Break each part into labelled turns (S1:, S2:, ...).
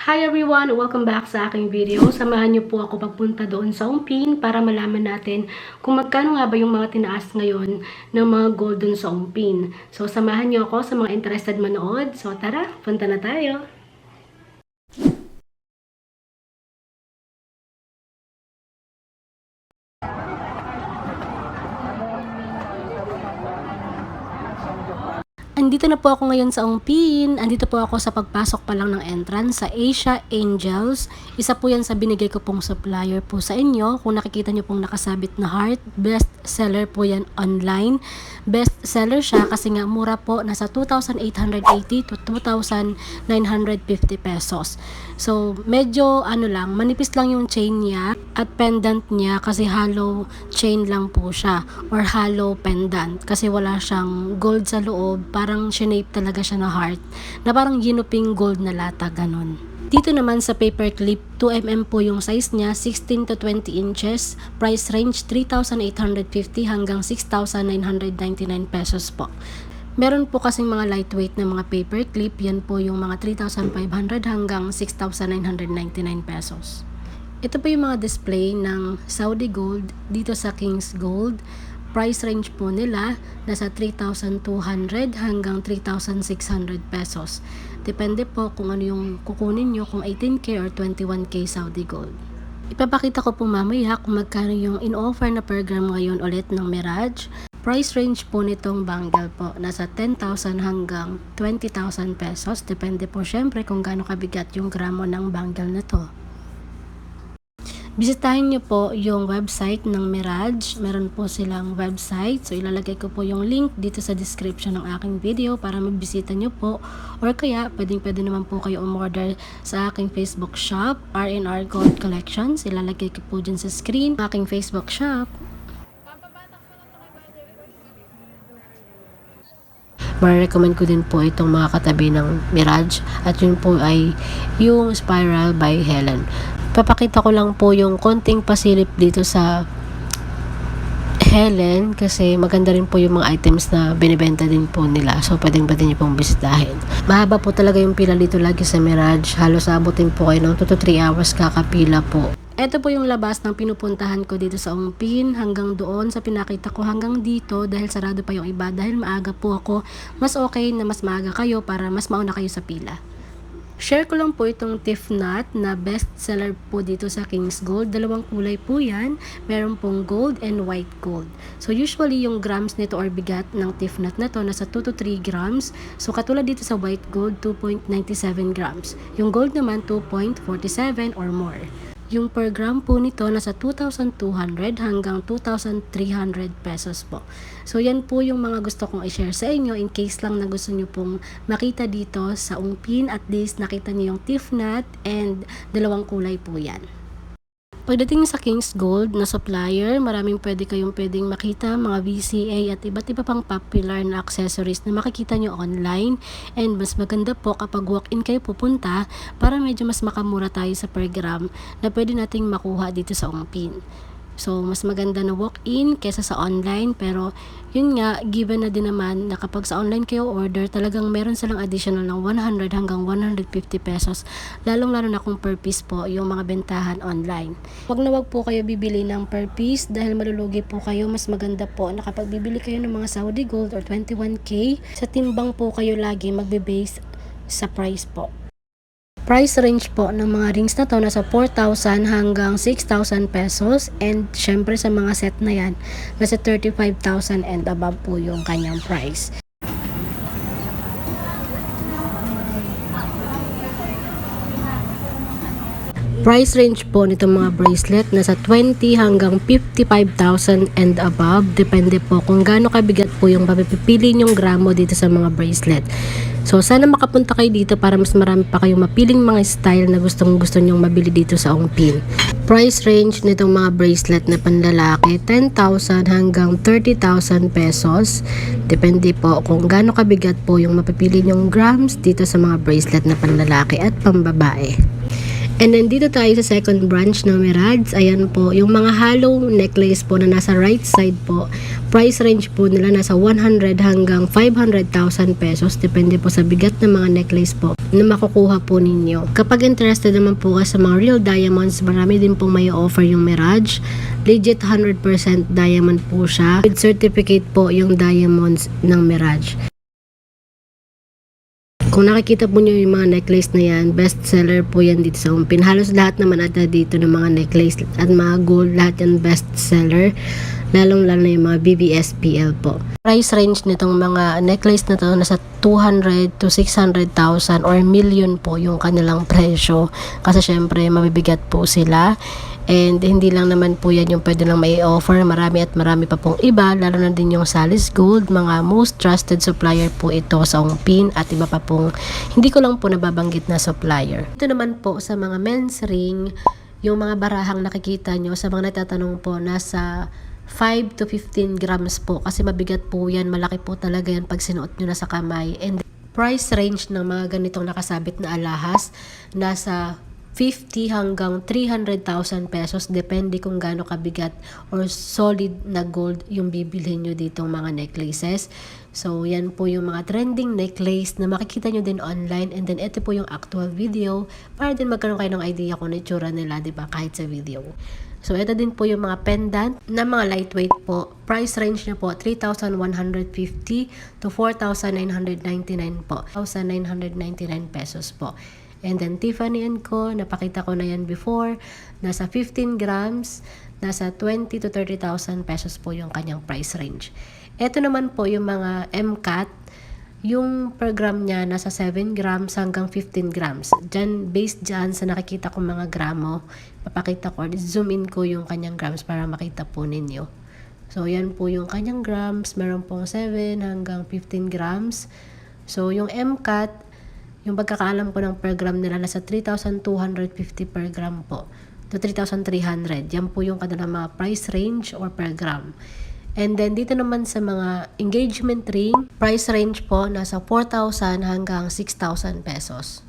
S1: Hi everyone! Welcome back sa aking video. Samahan niyo po ako pagpunta doon sa Ongpin para malaman natin kung magkano nga ba yung mga tinaas ngayon ng mga gold doon sa Ongpin. So samahan niyo ako sa mga interested manood. So tara, punta na tayo! Andito na po ako ngayon sa Ongpin. Andito po ako sa pagpasok pa lang ng entrance sa Asia Angels. Isa po yan sa binigay ko pong supplier po sa inyo. Kung nakikita nyo pong nakasabit na heart, best seller po yan online. Best seller siya kasi nga mura po, nasa 2,880 to 2,950 pesos. So medyo manipis lang yung chain niya at pendant niya kasi hollow chain lang po siya or hollow pendant kasi wala siyang gold sa loob. Parang shape talaga siya na heart na parang ginuping gold na lata, ganon. Dito naman sa paper clip, 2mm po yung size niya, 16 to 20 inches, price range 3,850 hanggang 6,999 pesos po. Meron po kasing mga lightweight na mga paper clip, yan po yung mga 3,500 hanggang 6,999 pesos. Ito po yung mga display ng Saudi Gold dito sa King's Gold. Price range po nila nasa 3,200 hanggang 3,600 pesos. Depende po kung ano yung kukunin nyo, kung 18K or 21K Saudi Gold. Ipapakita ko po mamaya kung magkano yung in-offer na per gram ngayon ulit ng Mirage. Price range po nitong bangle po nasa 10,000 hanggang 20,000 pesos. Depende po syempre kung gaano kabigat yung gramo ng bangle na to. Bisitahin nyo po yung website ng Mirage. Meron po silang website. So, ilalagay ko po yung link dito sa description ng aking video para mabisita nyo po. Or kaya, pwede naman po kayo umorder sa aking Facebook shop, R&R Gold Collections. Ilalagay ko po dyan sa screen aking Facebook shop. Recommend ko din po itong mga katabi ng Mirage at yun po ay yung Spiral by Helen. Papakita ko lang po yung konting pasilip dito sa Helen kasi maganda rin po yung mga items na binibenta din po nila. So pwede nyo pong bisitahin. Mahaba po talaga yung pila dito lagi sa Mirage. Halos abutin po kayo ng 2 to 3 hours kakapila po. Ito po yung labas ng pinupuntahan ko dito sa Ongpin hanggang doon sa pinakita ko hanggang dito dahil sarado pa yung iba. Dahil maaga po ako, mas okay na mas maaga kayo para mas mauna kayo sa pila. Share ko lang po itong Tiff Knot na best seller po dito sa King's Gold. Dalawang kulay po yan. Meron pong gold and white gold. So usually yung grams nito or bigat ng Tiff Knot na to nasa 2 to 3 grams. So katulad dito sa white gold 2.97 grams. Yung gold naman 2.47 or more. Yung per gram po nito nasa 2,200 hanggang 2,300 pesos po. So yan po yung mga gusto kong i-share sa inyo in case lang na gusto nyo pong makita dito sa Ongpin. At least nakita nyo yung Tiff Knot and dalawang kulay po yan. Pagdating sa King's Gold na supplier, maraming pwedeng makita, mga VCA at iba't iba pang popular na accessories na makikita nyo online. And mas maganda po kapag walk-in kayo pupunta para medyo mas makamura tayo sa per gram na pwede nating makuha dito sa Ongpin. So, mas maganda na walk-in kesa sa online. Pero, yun nga, given na din naman na kapag sa online kayo order, talagang meron silang additional ng 100 hanggang 150 pesos. Lalong-lalo na kung per piece po yung mga bentahan online. Wag na wag po kayo bibili ng per piece dahil malulugi po kayo. Mas maganda po na kapag bibili kayo ng mga Saudi Gold or 21K, sa timbang po kayo lagi magbe-base sa price po. Price range po ng mga rings na to nasa 4,000 hanggang 6,000 pesos and syempre sa mga set na yan nasa 35,000 and above po yung kanyang price. Price range po nitong mga bracelet nasa 20 hanggang 55,000 and above. Depende po kung gaano kabigat po yung mapipili nyong gramo dito sa mga bracelet. So sana makapunta kayo dito para mas marami pa kayong mapiling mga style na gusto nyong mabili dito sa Ongpin. Price range nitong mga bracelet na panlalaki 10,000 hanggang 30,000 pesos. Depende po kung gaano kabigat po yung mapipili nyong grams dito sa mga bracelet na panlalaki at pambabae. And then dito tayo sa second branch ng Mirage. Ayan po, yung mga hollow necklace po na nasa right side po. Price range po nila nasa 100 hanggang 500,000 pesos. Depende po sa bigat ng mga necklace po na makukuha po ninyo. Kapag interested naman po sa mga real diamonds, marami din pong may offer yung Mirage. Legit 100% diamond po siya. With certificate po yung diamonds ng Mirage. Kung nakikita po nyo yung mga necklace na yan, best seller po yan dito sa Ungpin. Halos lahat naman ata dito ng mga necklace at mga gold, lahat yan best seller. Lalong lalo na yung mga BBSPL po. Price range nitong mga necklace na to nasa 200 to 600,000 or million po yung kanilang presyo. Kasi syempre mabibigat po sila. And hindi lang naman po yan yung pwede lang may offer. Marami at marami pa pong iba. Lalo na din yung Salis Gold. Mga most trusted supplier po ito sa Ungpin. At iba pa pong hindi ko lang po nababanggit na supplier. Ito naman po sa mga men's ring. Yung mga barahang nakikita nyo sa mga natatanong po nasa 5 to 15 grams po. Kasi mabigat po yan. Malaki po talaga yan pag sinuot nyo na sa kamay. And price range ng mga ganitong nakasabit na alahas nasa 50 hanggang 300,000 pesos depende kung gaano kabigat or solid na gold yung bibilhin nyo ditong mga necklaces. So yan po yung mga trending necklace na makikita nyo din online, and then ito po yung actual video para din magkaroon kayo ng idea kung ano itsura nila, diba, kahit sa video. So ito din po yung mga pendant na mga lightweight po. Price range niya po 3,150 to 4,999 po. 1,999 pesos po. And then Tiffany & Co, napakita ko na yan before, nasa 15 grams, nasa 20 to 30,000 pesos po yung kanyang price range. Ito naman po yung mga MCAT, yung per gram niya nasa 7 grams hanggang 15 grams. Diyan, based dyan sa nakikita ko mga gramo, papakita ko, zoom in ko yung kanyang grams para makita po ninyo. So yan po yung kanyang grams, meron pong 7 hanggang 15 grams. So yung MCAT, yung pagkakaalam ko ng per gram nila nasa 3,250 per gram po to 3,300. Yan po yung kanilang mga price range or per gram. And then dito naman sa mga engagement ring, price range po nasa 4,000 hanggang 6,000 pesos.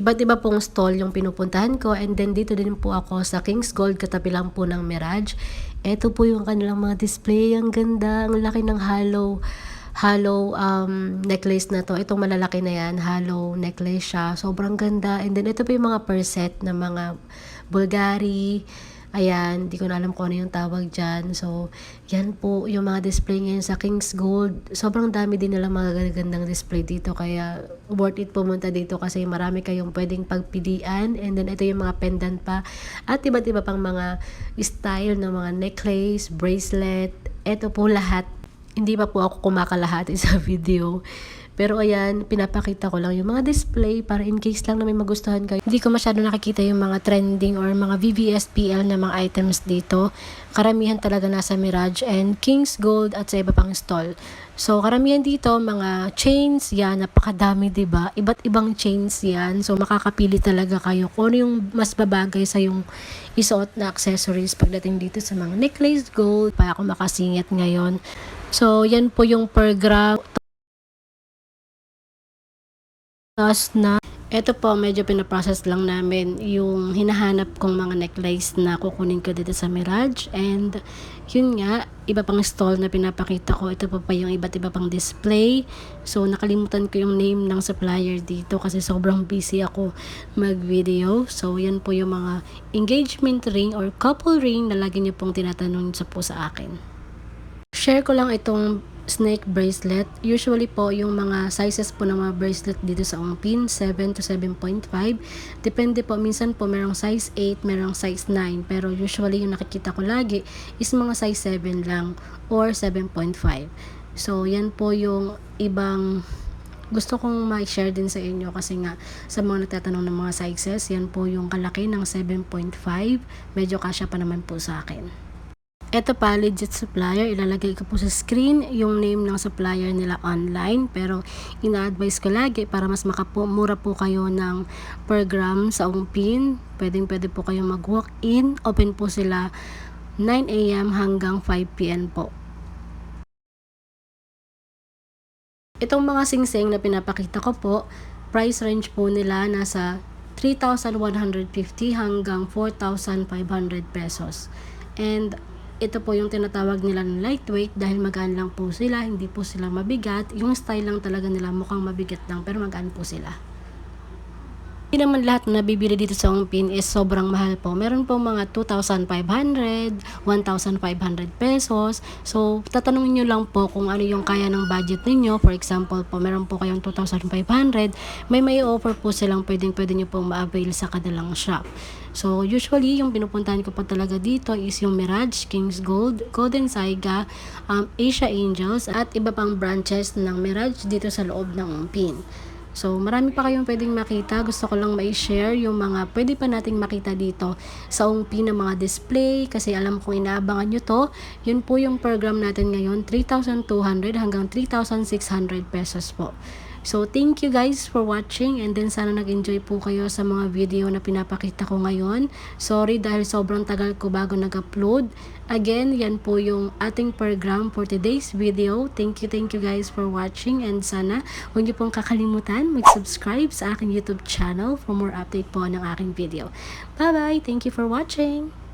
S1: Iba't iba pong stall yung pinupuntahan ko, and then dito din po ako sa King's Gold, katabi lang po ng Mirage. Ito po yung kanilang mga display, ang ganda, ang laki ng hollow necklace na to. Itong malalaki na yan, hollow necklace siya. Sobrang ganda. And then ito po yung mga per set na mga Bulgari. Ayan, di ko na alam kung ano yung tawag dyan. So, yan po yung mga display ngayon sa King's Gold. Sobrang dami din nila mga gandang display dito. Kaya worth it pumunta dito kasi marami kayong pwedeng pagpilian. And then ito yung mga pendant pa. At iba't iba pang mga style ng mga necklace, bracelet. Ito po lahat. Hindi pa po ako kumakalahati sa video. Pero ayan, pinapakita ko lang yung mga display para in case lang na may magustuhan kayo. Hindi ko masyado nakikita yung mga trending or mga VVSPL na mga items dito. Karamihan talaga nasa Mirage and King's Gold at sa iba pang stall. So karamihan dito, mga chains, yan, napakadami, diba? Iba't ibang chains yan. So makakapili talaga kayo kung ano yung mas babagay sa yung isuot na accessories pagdating dito sa mga necklace gold. Pa ako makasingit ngayon. So yan po yung per gram. Na ito po, medyo pinaprocess lang namin yung hinahanap kong mga necklace na kukunin ko dito sa Mirage. And yun nga, iba pang stall na pinapakita ko. Ito pa yung iba't iba pang display. So nakalimutan ko yung name ng supplier dito kasi sobrang busy ako mag-video. So yan po yung mga engagement ring or couple ring na lagi niyo pong tinatanong po sa akin. Share ko lang itong snake bracelet. Usually po yung mga sizes po ng mga bracelet dito sa Ungpin, 7 to 7.5. Depende po, minsan po merong size 8, merong size 9. Pero usually yung nakikita ko lagi is mga size 7 lang or 7.5. So yan po yung ibang gusto kong ma-share din sa inyo kasi nga sa mga nagtatanong ng mga sizes, yan po yung kalaki ng 7.5. Medyo kasya pa naman po sa akin. Ito pa, legit supplier. Ilalagay ko po sa screen yung name ng supplier nila online. Pero ina-advise ko lagi para mas mura po kayo ng per gram sa Ungpin. Pwede po kayo mag-walk-in. Open po sila 9 AM hanggang 5 PM po. Itong mga singsing na pinapakita ko po, price range po nila nasa 3,150 hanggang 4,500 pesos. And ito po yung tinatawag nila ng lightweight dahil magaan lang po sila, hindi po sila mabigat. Yung style lang talaga nila mukhang mabigat lang pero magaan po sila. Hindi naman lahat na nabibili dito sa Ongpin is sobrang mahal po. Meron po mga 2,500, 1,500 pesos. So, tatanungin nyo lang po kung ano yung kaya ng budget ninyo. For example po, meron po kayong 2,500. May offer po silang pwede nyo pong ma-avail sa kanilang shop. So, usually, yung pinupuntahan ko pa talaga dito is yung Mirage, King's Gold, Golden Saiga, Asia Angels, at iba pang branches ng Mirage dito sa loob ng Ongpin. So, marami pa kayong pwedeng makita. Gusto ko lang ma-share yung mga pwede pa nating makita dito sa Ongpin ng mga display kasi alam kong inaabangan nyo to. Yun po yung program natin ngayon, 3,200 hanggang 3,600 pesos po. So, thank you guys for watching and then sana nag-enjoy po kayo sa mga video na pinapakita ko ngayon. Sorry dahil sobrang tagal ko bago nag-upload. Again, yan po yung ating program for today's video. Thank you guys for watching and sana huwag niyo pong kakalimutan mag-subscribe sa aking YouTube channel for more update po ng aking video. Bye-bye! Thank you for watching!